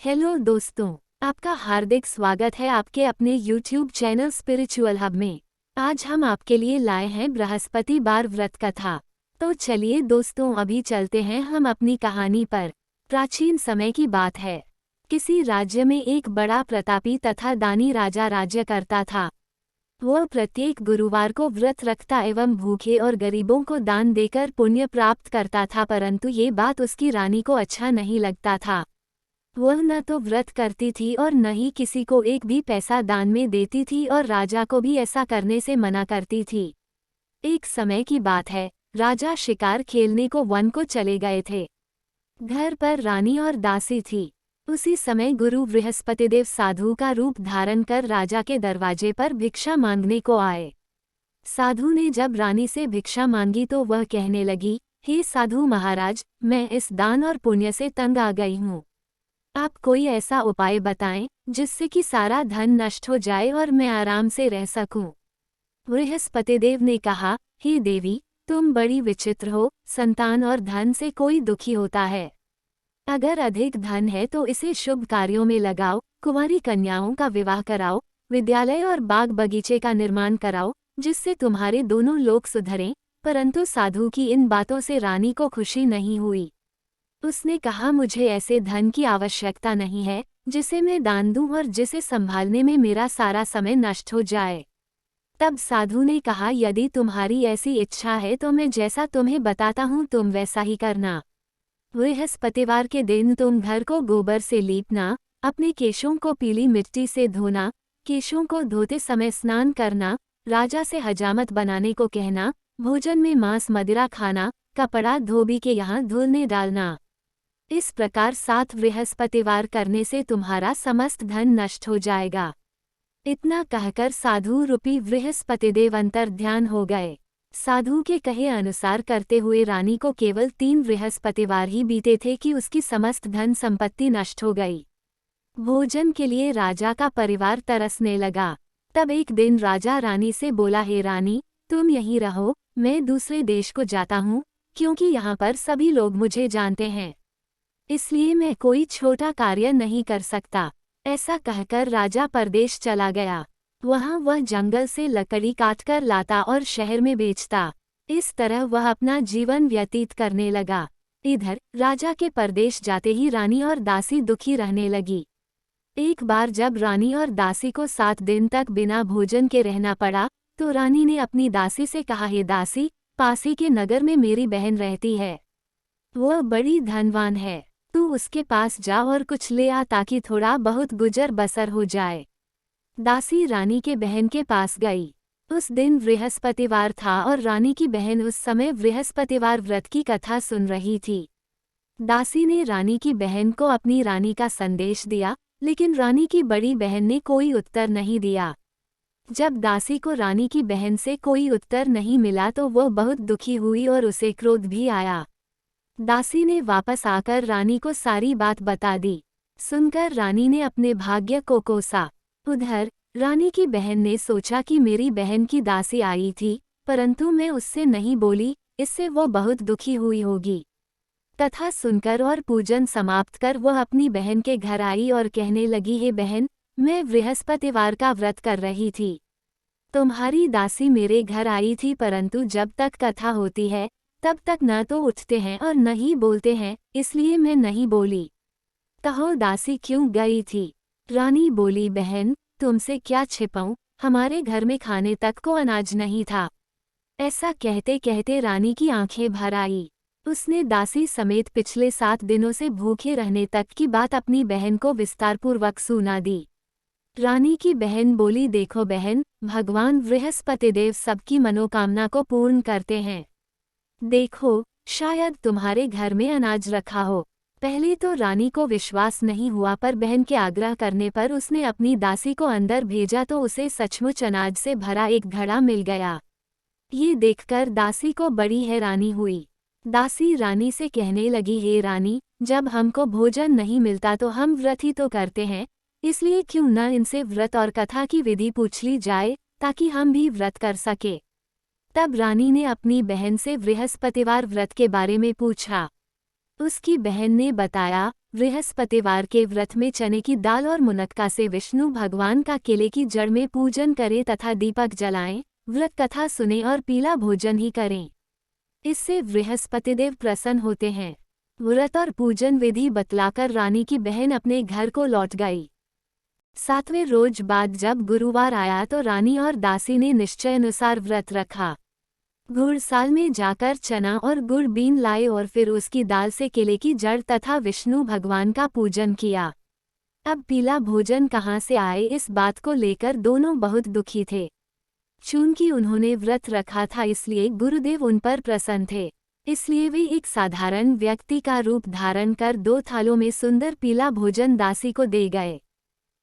Hello दोस्तों, आपका हार्दिक स्वागत है आपके अपने YouTube चैनल स्पिरिचुअल हब में। आज हम आपके लिए लाए हैं बृहस्पतिवार व्रत कथा। तो चलिए दोस्तों, अभी चलते हैं हम अपनी कहानी पर। प्राचीन समय की बात है। किसी राज्य में एक बड़ा प्रतापी तथा दानी राजा राज्य करता था। वह प्रत्येक गुरुवार को व्रत रखता एवं भूखे और गरीबों को दान देकर पुण्य प्राप्त करता था, परंतु ये बात उसकी रानी को अच्छा नहीं लगता था। वह न तो व्रत करती थी और न ही किसी को एक भी पैसा दान में देती थी और राजा को भी ऐसा करने से मना करती थी। एक समय की बात है, राजा शिकार खेलने को वन को चले गए थे। घर पर रानी और दासी थी। उसी समय गुरु बृहस्पतिदेव साधु का रूप धारण कर राजा के दरवाजे पर भिक्षा मांगने को आए। साधु ने जब रानी से भिक्षा मांगी तो वह कहने लगी, हे साधु महाराज, मैं इस दान और पुण्य से तंग आ गई हूँ। आप कोई ऐसा उपाय बताएं जिससे कि सारा धन नष्ट हो जाए और मैं आराम से रह सकूं। बृहस्पतिदेव ने कहा, हे देवी, तुम बड़ी विचित्र हो। संतान और धन से कोई दुखी होता है। अगर अधिक धन है तो इसे शुभ कार्यों में लगाओ, कुंवारी कन्याओं का विवाह कराओ, विद्यालय और बाग बगीचे का निर्माण कराओ, जिससे तुम्हारे दोनों लोग सुधरें। परंतु साधु की इन बातों से रानी को खुशी नहीं हुई। उसने कहा, मुझे ऐसे धन की आवश्यकता नहीं है जिसे मैं दान दूं और जिसे संभालने में मेरा सारा समय नष्ट हो जाए। तब साधु ने कहा, यदि तुम्हारी ऐसी इच्छा है तो मैं जैसा तुम्हें बताता हूँ तुम वैसा ही करना। बृहस्पतिवार के दिन तुम घर को गोबर से लीपना, अपने केशों को पीली मिट्टी से धोना, केशों को धोते समय स्नान करना, राजा से हजामत बनाने को कहना, भोजन में मांस मदिरा खाना, कपड़ा धोबी के यहाँ धुलने डालना। इस प्रकार 7 बृहस्पतिवार करने से तुम्हारा समस्त धन नष्ट हो जाएगा। इतना कहकर साधु रूपी बृहस्पतिदेव अंतर्ध्यान हो गए। साधु के कहे अनुसार करते हुए रानी को केवल 3 बृहस्पतिवार ही बीते थे कि उसकी समस्त धन संपत्ति नष्ट हो गई। भोजन के लिए राजा का परिवार तरसने लगा। तब एक दिन राजा रानी से बोला, हे रानी, तुम यहीं रहो, मैं दूसरे देश को जाता हूँ, क्योंकि यहाँ पर सभी लोग मुझे जानते हैं, इसलिए मैं कोई छोटा कार्य नहीं कर सकता। ऐसा कहकर राजा परदेश चला गया। वहाँ वह जंगल से लकड़ी काटकर लाता और शहर में बेचता। इस तरह वह अपना जीवन व्यतीत करने लगा। इधर राजा के परदेश जाते ही रानी और दासी दुखी रहने लगी। एक बार जब रानी और दासी को 7 दिन तक बिना भोजन के रहना पड़ा तो रानी ने अपनी दासी से कहा, हे दासी, पास ही के नगर में मेरी बहन रहती है। वह बड़ी धनवान है, तू उसके पास जा और कुछ ले आ ताकि थोड़ा बहुत गुजर बसर हो जाए। दासी रानी के बहन के पास गई। उस दिन बृहस्पतिवार था और रानी की बहन उस समय बृहस्पतिवार व्रत की कथा सुन रही थी। दासी ने रानी की बहन को अपनी रानी का संदेश दिया, लेकिन रानी की बड़ी बहन ने कोई उत्तर नहीं दिया। जब दासी को रानी की बहन से कोई उत्तर नहीं मिला तो वह बहुत दुखी हुई और उसे क्रोध भी आया। दासी ने वापस आकर रानी को सारी बात बता दी। सुनकर रानी ने अपने भाग्य को कोसा। उधर रानी की बहन ने सोचा कि मेरी बहन की दासी आई थी, परंतु मैं उससे नहीं बोली, इससे वो बहुत दुखी हुई होगी। कथा सुनकर और पूजन समाप्त कर वह अपनी बहन के घर आई और कहने लगी, हे बहन, मैं बृहस्पतिवार का व्रत कर रही थी। तुम्हारी दासी मेरे घर आई थी, परंतु जब तक कथा होती है तब तक न तो उठते हैं और न ही बोलते हैं, इसलिए मैं नहीं बोली। कहो दासी क्यों गई थी? रानी बोली, बहन, तुमसे क्या छिपाऊं, हमारे घर में खाने तक को अनाज नहीं था। ऐसा कहते कहते रानी की आंखें भर आई। उसने दासी समेत पिछले 7 दिनों से भूखे रहने तक की बात अपनी बहन को विस्तारपूर्वक सुना दी। रानी की बहन बोली, देखो बहन, भगवान बृहस्पतिदेव सबकी मनोकामना को पूर्ण करते हैं। देखो, शायद तुम्हारे घर में अनाज रखा हो। पहले तो रानी को विश्वास नहीं हुआ, पर बहन के आग्रह करने पर उसने अपनी दासी को अंदर भेजा तो उसे सचमुच अनाज से भरा एक घड़ा मिल गया। ये देखकर दासी को बड़ी हैरानी हुई। दासी रानी से कहने लगी, हे रानी, जब हमको भोजन नहीं मिलता तो हम व्रत ही तो करते हैं, इसलिए क्यों न इनसे व्रत और कथा की विधि पूछ ली जाए ताकि हम भी व्रत कर सके। तब रानी ने अपनी बहन से बृहस्पतिवार व्रत के बारे में पूछा। उसकी बहन ने बताया, बृहस्पतिवार के व्रत में चने की दाल और मुनक्का से विष्णु भगवान का केले की जड़ में पूजन करें तथा दीपक जलाएं, व्रत कथा सुने और पीला भोजन ही करें। इससे बृहस्पतिदेव प्रसन्न होते हैं। व्रत और पूजन विधि बतलाकर रानी की बहन अपने घर को लौट गई। 7वें रोज बाद जब गुरुवार आया तो रानी और दासी ने निश्चय अनुसार व्रत रखा। घुड़साल में जाकर चना और गुड़ बीन लाए और फिर उसकी दाल से केले की जड़ तथा विष्णु भगवान का पूजन किया। अब पीला भोजन कहाँ से आए, इस बात को लेकर दोनों बहुत दुखी थे। चूंकि उन्होंने व्रत रखा था इसलिए गुरुदेव उन पर प्रसन्न थे, इसलिए वे एक साधारण व्यक्ति का रूप धारण कर 2 थालों में सुंदर पीला भोजन दासी को दे गए।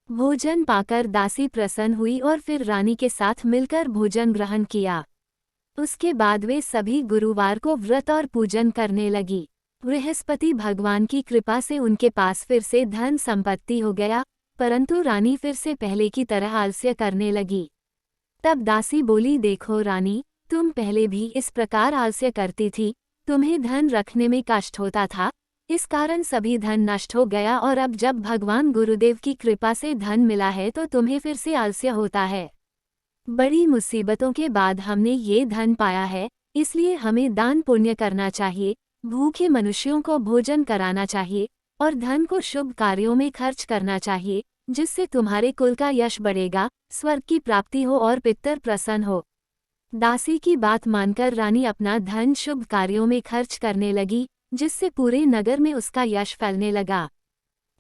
भोजन पाकर दासी प्रसन्न हुई और फिर रानी के साथ मिलकर भोजन ग्रहण किया। उसके बाद वे सभी गुरुवार को व्रत और पूजन करने लगी। बृहस्पति भगवान की कृपा से उनके पास फिर से धन संपत्ति हो गया, परंतु रानी फिर से पहले की तरह आलस्य करने लगी। तब दासी बोली, देखो रानी, तुम पहले भी इस प्रकार आलस्य करती थी, तुम्हें धन रखने में कष्ट होता था, इस कारण सभी धन नष्ट हो गया और अब जब भगवान गुरुदेव की कृपा से धन मिला है तो तुम्हें फिर से आलस्य होता है। बड़ी मुसीबतों के बाद हमने ये धन पाया है, इसलिए हमें दान पुण्य करना चाहिए, भूखे मनुष्यों को भोजन कराना चाहिए और धन को शुभ कार्यों में खर्च करना चाहिए, जिससे तुम्हारे कुल का यश बढ़ेगा, स्वर्ग की प्राप्ति हो और पितर प्रसन्न हो। दासी की बात मानकर रानी अपना धन शुभ कार्यों में खर्च करने लगी, जिससे पूरे नगर में उसका यश फैलने लगा।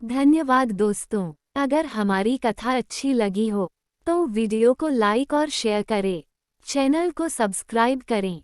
धन्यवाद दोस्तों। अगर हमारी कथा अच्छी लगी हो तो वीडियो को लाइक और शेयर करें, चैनल को सब्सक्राइब करें।